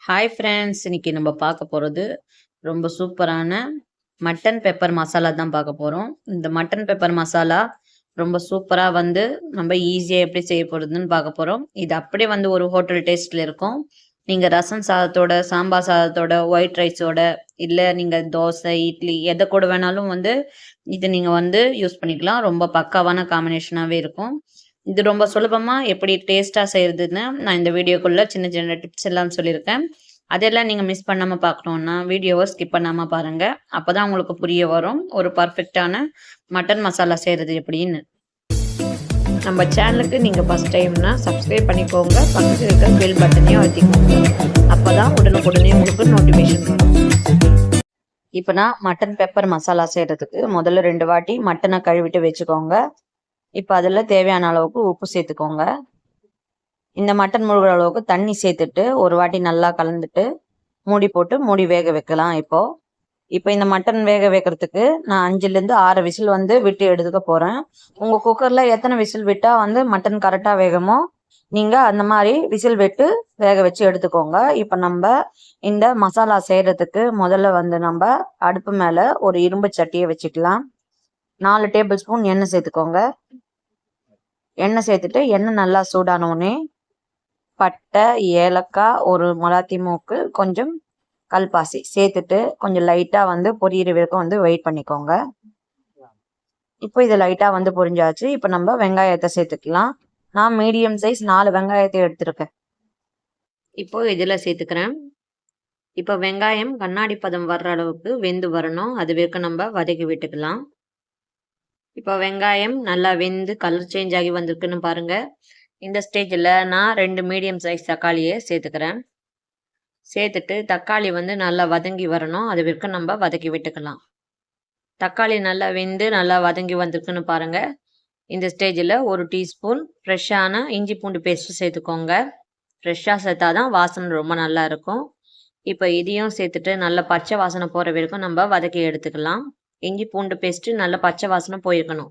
Hi friends, இன்னைக்கு நம்ம பார்க்க போகிறது ரொம்ப சூப்பரான மட்டன் பெப்பர் மசாலா தான் பார்க்க போகிறோம். இந்த மட்டன் பெப்பர் மசாலா ரொம்ப சூப்பராக நம்ம ஈஸியாக எப்படி செய்ய போகிறதுன்னு பார்க்க போகிறோம். இது அப்படியே ஒரு ஹோட்டல் டேஸ்ட்டில் இருக்கும். நீங்கள் ரசம் சாதத்தோட, சாம்பார் சாதத்தோட, ஒயிட் ரைஸோட, இல்லை நீங்கள் தோசை, இட்லி எதை கூட வேணாலும் இது நீங்கள் யூஸ் பண்ணிக்கலாம். ரொம்ப பக்காவான காம்பினேஷனாகவே இருக்கும். இது ரொம்ப சுலபமாக எப்படி டேஸ்ட்டாக செய்கிறதுன்னு நான் இந்த வீடியோக்குள்ளே சின்ன சின்ன டிப்ஸ் எல்லாம் சொல்லியிருக்கேன். அதெல்லாம் நீங்கள் மிஸ் பண்ணாமல் பார்க்கணுன்னா வீடியோவை ஸ்கிப் பண்ணாமல் பாருங்கள். அப்போ தான் உங்களுக்கு புரிய வரும் ஒரு பர்ஃபெக்டான மட்டன் மசாலா செய்கிறது எப்படின்னு. நம்ம சேனலுக்கு நீங்கள் ஃபஸ்ட் டைம்னா சப்ஸ்கிரைப் பண்ணிக்கோங்க. பக்கத்தில் இருக்கிற பெல் பட்டனையும் அழுத்திக்கோங்க. அப்போ தான் உடனுக்குடனே உங்களுக்கு நோட்டிஃபிகேஷன் வரும். இப்போ நான் மட்டன் பெப்பர் மசாலா செய்கிறதுக்கு முதல்ல 2 வாட்டி மட்டனை கழுவிட்டு வச்சுக்கோங்க. இப்போ அதில் தேவையான அளவுக்கு உப்பு சேர்த்துக்கோங்க. இந்த மட்டன் முழுகிற அளவுக்கு தண்ணி சேர்த்துட்டு ஒரு வாட்டி நல்லா கலந்துட்டு மூடி போட்டு மூடி வேக வைக்கலாம். இப்போ இந்த மட்டன் வேக வைக்கிறதுக்கு நான் 5லேருந்து 6 விசில் விட்டு எடுத்துக்க போகிறேன். உங்கள் குக்கரில் எத்தனை விசில் விட்டால் மட்டன் கரெக்டாக வேகமோ நீங்கள் அந்த மாதிரி விசில் விட்டு வேக வச்சு எடுத்துக்கோங்க. இப்போ நம்ம இந்த மசாலா செய்கிறதுக்கு முதல்ல நம்ம அடுப்பு மேலே ஒரு இரும்பு சட்டியை வச்சுக்கலாம். 4 டேபிள் ஸ்பூன் எண்ணெய் சேர்த்துக்கோங்க. எண்ணெய் சேர்த்துட்டு எண்ணெய் நல்லா சூடானோடனே பட்டை, ஏலக்காய், ஒரு மராத்தி மூக்கு, கொஞ்சம் கல்பாசி சேர்த்துட்டு கொஞ்சம் லைட்டாக பொரியிற வரைக்கும் வெயிட் பண்ணிக்கோங்க. இப்போ இது லைட்டாக பொரிஞ்சாச்சு. இப்போ நம்ம வெங்காயத்தை சேர்த்துக்கலாம். நான் மீடியம் சைஸ் 4 வெங்காயத்தை எடுத்துருக்கேன். இப்போ இதில் சேர்த்துக்கிறேன். இப்போ வெங்காயம் கண்ணாடி பதம் வர்ற அளவுக்கு வெந்து வரணும். அது வரைக்கும் நம்ம வதக்கி விட்டுக்கலாம். இப்போ வெங்காயம் நல்லா வெந்து கலர் சேஞ்ச் ஆகி வந்திருக்குன்னு பாருங்கள். இந்த ஸ்டேஜில் நான் 2 மீடியம் சைஸ் தக்காளியை சேர்த்துக்கிறேன். சேர்த்துட்டு தக்காளி நல்லா வதங்கி வரணும். அது வரைக்கும் நம்ம வதக்கி விட்டுக்கலாம். தக்காளி நல்லா வெந்து நல்லா வதங்கி வந்திருக்குன்னு பாருங்கள். இந்த ஸ்டேஜில் 1 டீஸ்பூன் ஃப்ரெஷ்ஷான இஞ்சி பூண்டு பேஸ்ட்டு சேர்த்துக்கோங்க. ஃப்ரெஷ்ஷாக சேர்த்தா தான் வாசனை ரொம்ப நல்லா இருக்கும். இப்போ இதையும் சேர்த்துட்டு நல்லா பச்சை வாசனை போகிற வரைக்கும் நம்ம வதக்கி எடுத்துக்கலாம். இஞ்சி பூண்டு பேஸ்ட்டு நல்லா பச்சை வாசனை போயிருக்கணும்.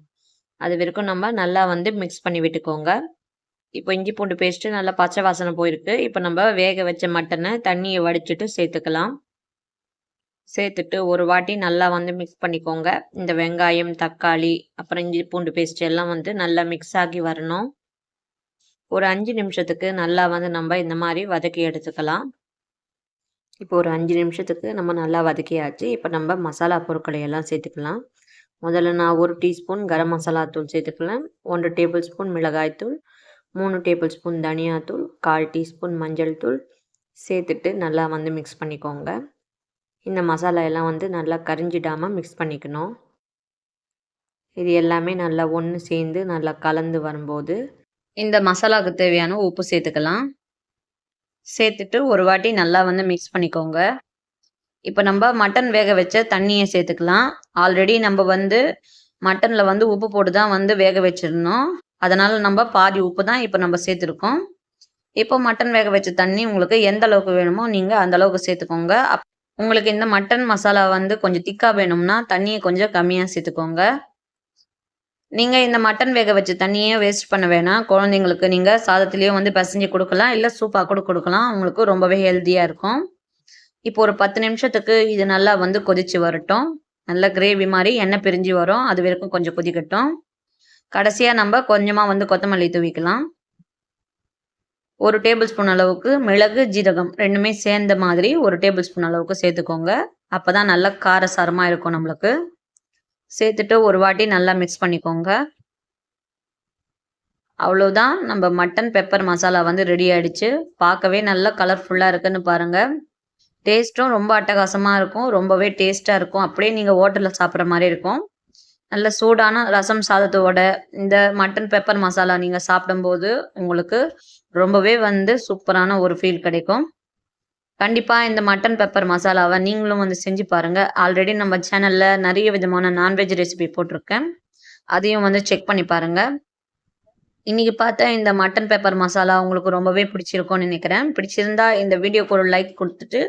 அது வரைக்கும் நம்ம நல்லா மிக்ஸ் பண்ணி விட்டுக்கோங்க. இப்போ இஞ்சி பூண்டு பேஸ்ட்டு நல்லா பச்சை வாசனை போயிருக்கு. இப்போ நம்ம வேக வச்ச மட்டனை தண்ணியை வடிச்சிட்டு சேர்த்துக்கலாம். சேர்த்துட்டு ஒரு வாட்டி நல்லா மிக்ஸ் பண்ணிக்கோங்க. இந்த வெங்காயம், தக்காளி, அப்புறம் இஞ்சி பூண்டு பேஸ்ட் எல்லாம் நல்லா மிக்ஸ் ஆகி வரணும். ஒரு 5 நிமிஷத்துக்கு நல்லா நம்ம இந்த மாதிரி வதக்கி எடுத்துக்கலாம். இப்போ ஒரு 5 நிமிஷத்துக்கு நம்ம நல்லா வதக்கியாச்சு. இப்போ நம்ம மசாலா பொருட்களை எல்லாம் சேர்த்துக்கலாம். முதல்ல நான் 1 டீஸ்பூன் கரம் மசாலா தூள் சேர்த்துக்கலாம். 1 டேபிள் ஸ்பூன் மிளகாய்த்தூள், 3 டேபிள் ஸ்பூன் தனியாத்தூள், 1/4 டீஸ்பூன் மஞ்சள் தூள் சேர்த்துட்டு நல்லா மிக்ஸ் பண்ணிக்கோங்க. இந்த மசாலா எல்லாம் நல்லா கரிஞ்சிடாமல் மிக்ஸ் பண்ணிக்கணும். இது எல்லாமே நல்லா ஒன்று சேர்ந்து நல்லா கலந்து வரும்போது இந்த மசாலாவுக்கு தேவையான உப்பு சேர்த்துக்கலாம். சேர்த்துட்டு ஒரு வாட்டி நல்லா மிக்ஸ் பண்ணிக்கோங்க. இப்போ நம்ம மட்டன் வேக வச்ச தண்ணியை சேர்த்துக்கலாம். ஆல்ரெடி நம்ம மட்டனில் உப்பு போட்டு தான் வேக வச்சிருந்தோம். அதனால் நம்ம பாதி உப்பு தான் இப்போ நம்ம சேர்த்துருக்கோம். இப்போ மட்டன் வேக வச்ச தண்ணி உங்களுக்கு எந்த அளவுக்கு வேணுமோ நீங்கள் அந்த அளவுக்கு சேர்த்துக்கோங்க. உங்களுக்கு இந்த மட்டன் மசாலா கொஞ்சம் திக்காக வேணும்னா தண்ணியை கொஞ்சம் கம்மியாக சேர்த்துக்கோங்க. நீங்கள் இந்த மட்டன் வேக வச்ச தண்ணியே வேஸ்ட் பண்ண வேணாம். குழந்தைங்களுக்கு நீங்கள் சாதத்துலேயும் பிசைஞ்சு கொடுக்கலாம், இல்லை சூப்பாக கூட கொடுக்கலாம். உங்களுக்கு ரொம்பவே ஹெல்த்தியாக இருக்கும். இப்போ ஒரு 10 நிமிஷத்துக்கு இது நல்லா கொதிச்சு வரட்டும். நல்லா கிரேவி மாதிரி எண்ணெய் பிரிஞ்சு வரும். அது வரைக்கும் கொஞ்சம் கொதிக்கட்டும். கடைசியாக நம்ம கொஞ்சமாக கொத்தமல்லி தூவிக்கலாம். 1 டேபிள் ஸ்பூன் அளவுக்கு மிளகு, ஜீரகம் ரெண்டுமே சேர்ந்த மாதிரி 1 டேபிள் ஸ்பூன் அளவுக்கு சேர்த்துக்கோங்க. அப்போ தான் நல்லா காரசாரமாக இருக்கும் நம்மளுக்கு. சேர்த்துட்டு ஒரு வாட்டி நல்லா மிக்ஸ் பண்ணிக்கோங்க. அவ்வளோதான், நம்ம மட்டன் பெப்பர் மசாலா ரெடி ஆகிடுச்சு. பார்க்கவே நல்லா கலர்ஃபுல்லாக இருக்குன்னு பாருங்கள். டேஸ்ட்டும் ரொம்ப அட்டகாசமாக இருக்கும். ரொம்பவே டேஸ்ட்டாக இருக்கும். அப்படியே நீங்கள் ஹோட்டலில் சாப்பிட்ற மாதிரி இருக்கும். நல்ல சூடான ரசம் சாதத்தோட இந்த மட்டன் பெப்பர் மசாலா நீங்கள் சாப்பிடும்போது உங்களுக்கு ரொம்பவே சூப்பரான ஒரு ஃபீல் கிடைக்கும். கண்டிப்பாக இந்த மட்டன் பெப்பர் மசாலாவை நீங்களும் செஞ்சு பாருங்கள். ஆல்ரெடி நம்ம சேனலில் நிறைய விதமான நான்வெஜ் ரெசிபி போட்டிருக்கேன். அதையும் செக் பண்ணி பாருங்கள். இன்றைக்கி பார்த்தா இந்த மட்டன் பெப்பர் மசாலா உங்களுக்கு ரொம்பவே பிடிச்சிருக்கும்னு நினைக்கிறேன். பிடிச்சிருந்தா இந்த வீடியோக்கு ஒரு லைக் கொடுத்துட்டு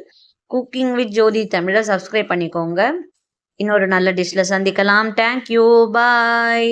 குக்கிங் வித் ஜோதி தமிழை சப்ஸ்கிரைப் பண்ணிக்கோங்க. இன்னொரு நல்ல டிஷ்ஷில் சந்திக்கலாம். தேங்க்யூ, பாய்.